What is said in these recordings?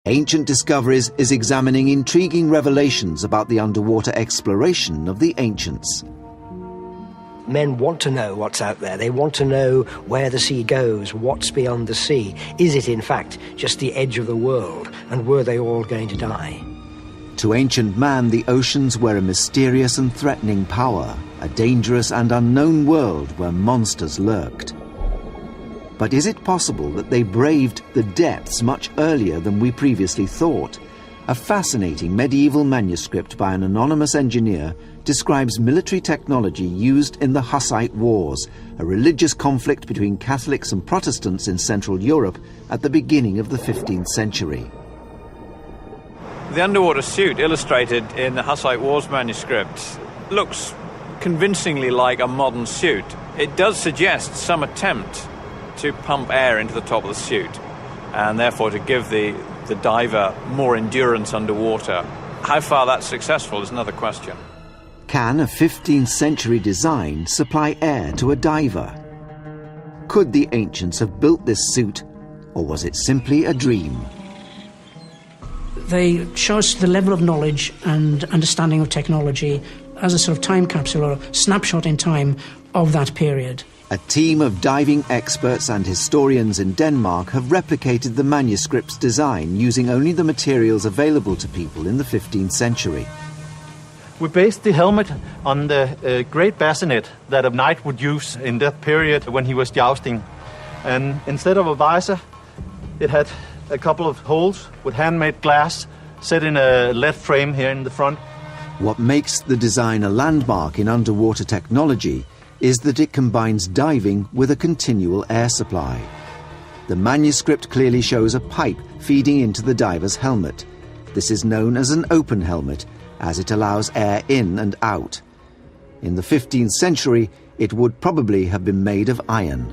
Ancient Discoveries is examining intriguing revelations about the underwater exploration of the ancients. Men want to know what's out there. They want to know where the sea goes, what's beyond the sea. Is it, in fact, just the edge of the world? And were they all going to die? To ancient man, the oceans were a mysterious and threatening power, a dangerous and unknown world where monsters lurked. But is it possible that they braved the depths much earlier than we previously thought? A fascinating medieval manuscript by an anonymous engineer describes military technology used in the Hussite Wars, a religious conflict between Catholics and Protestants in Central Europe at the beginning of the 15th century. The underwater suit illustrated in the Hussite Wars manuscript looks convincingly like a modern suit. It does suggest some attempt to pump air into the top of the suit and therefore to give the diver more endurance underwater. How far that's successful is another question. Can a 15th century design supply air to a diver? Could the ancients have built this suit, or was it simply a dream? They show us the level of knowledge and understanding of technology as a sort of time capsule or a snapshot in time of that period. A team of diving experts and historians in Denmark have replicated the manuscript's design using only the materials available to people in the 15th century. We based the helmet on the great bassinet that a knight would use in that period when he was jousting. And instead of a visor, it had a couple of holes with handmade glass set in a lead frame here in the front. What makes the design a landmark in underwater technology is that it combines diving with a continual air supply. The manuscript clearly shows a pipe feeding into the diver's helmet. This is known as an open helmet, as it allows air in and out. In the 15th century, it would probably have been made of iron.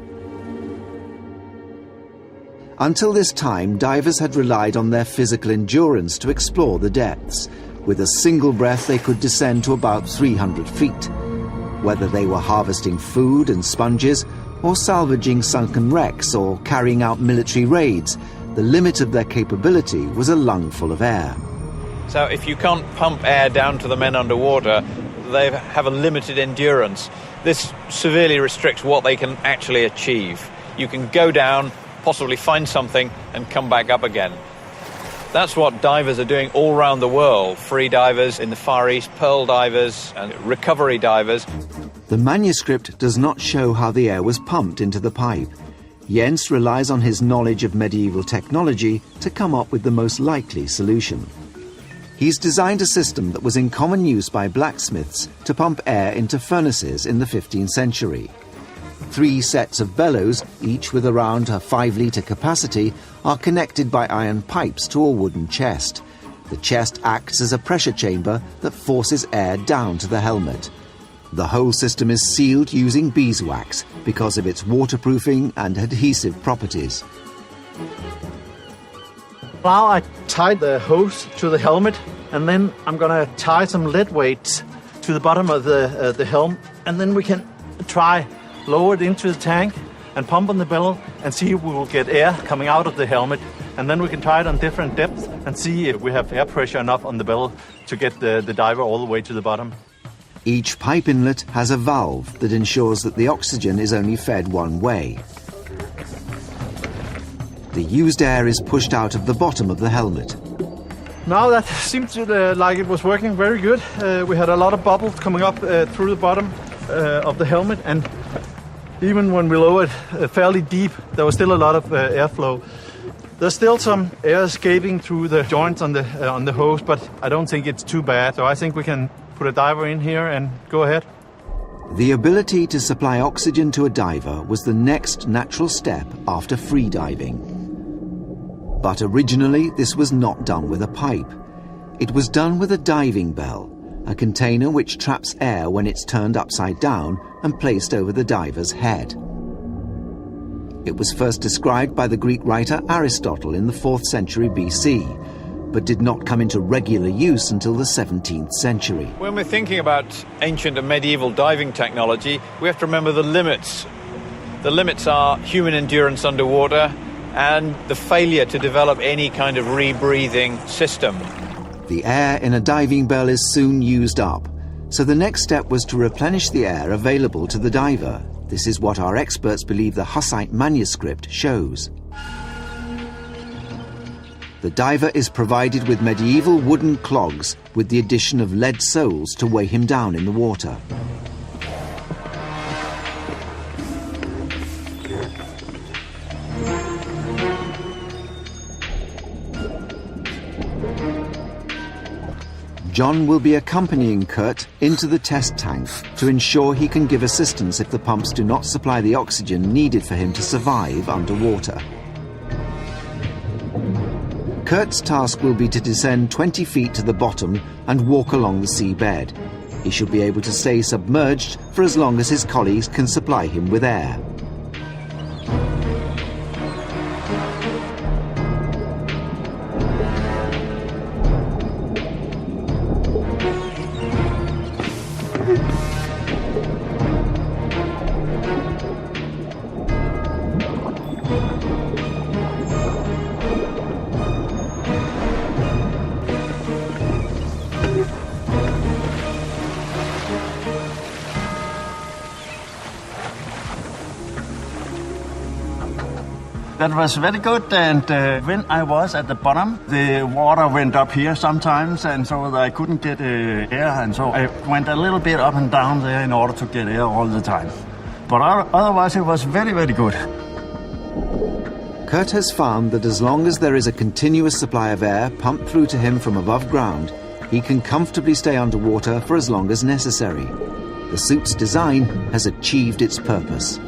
Until this time, divers had relied on their physical endurance to explore the depths. With a single breath, they could descend to about 300 feet. Whether they were harvesting food and sponges, or salvaging sunken wrecks, or carrying out military raids, the limit of their capability was a lungful of air. So if you can't pump air down to the men underwater, they have a limited endurance. This severely restricts what they can actually achieve. You can go down, possibly find something, and come back up again. That's what divers are doing all around the world. Free divers in the Far East, pearl divers and recovery divers. The manuscript does not show how the air was pumped into the pipe. Jens relies on his knowledge of medieval technology to come up with the most likely solution. He's designed a system that was in common use by blacksmiths to pump air into furnaces in the 15th century. 3 sets of bellows, each with around a 5-litre capacity, are connected by iron pipes to a wooden chest. The chest acts as a pressure chamber that forces air down to the helmet. The whole system is sealed using beeswax because of its waterproofing and adhesive properties. Now I tied the hose to the helmet, and then I'm going to tie some lead weights to the bottom of the helm, and then we can try lower it into the tank and pump on the bellow and see if we will get air coming out of the helmet. And then we can try it on different depths and see if we have air pressure enough on the bellow to get the diver all the way to the bottom. Each pipe inlet has a valve that ensures that the oxygen is only fed one way. The used air is pushed out of the bottom of the helmet. Now that seemed to, like it was working very good. We had a lot of bubbles coming up through the bottom of the helmet, and even when we lowered fairly deep, there was still a lot of airflow. There's still some air escaping through the joints on the hose, but I don't think it's too bad. So I think we can put a diver in here and go ahead. The ability to supply oxygen to a diver was the next natural step after free diving. But originally, this was not done with a pipe. It was done with a diving bell, a container which traps air when it's turned upside down and placed over the diver's head. It was first described by the Greek writer Aristotle in the 4th century BC, but did not come into regular use until the 17th century. When we're thinking about ancient and medieval diving technology, we have to remember the limits. The limits are human endurance underwater and the failure to develop any kind of rebreathing system. The air in a diving bell is soon used up, so the next step was to replenish the air available to the diver. This is what our experts believe the Hussite manuscript shows. The diver is provided with medieval wooden clogs with the addition of lead soles to weigh him down in the water. John will be accompanying Kurt into the test tank to ensure he can give assistance if the pumps do not supply the oxygen needed for him to survive underwater. Kurt's task will be to descend 20 feet to the bottom and walk along the seabed. He should be able to stay submerged for as long as his colleagues can supply him with air. That was very good, and when I was at the bottom, the water went up here sometimes, and so I couldn't get air, and so I went a little bit up and down there in order to get air all the time. But otherwise it was very, very good. Kurt has found that as long as there is a continuous supply of air pumped through to him from above ground, he can comfortably stay underwater for as long as necessary. The suit's design has achieved its purpose.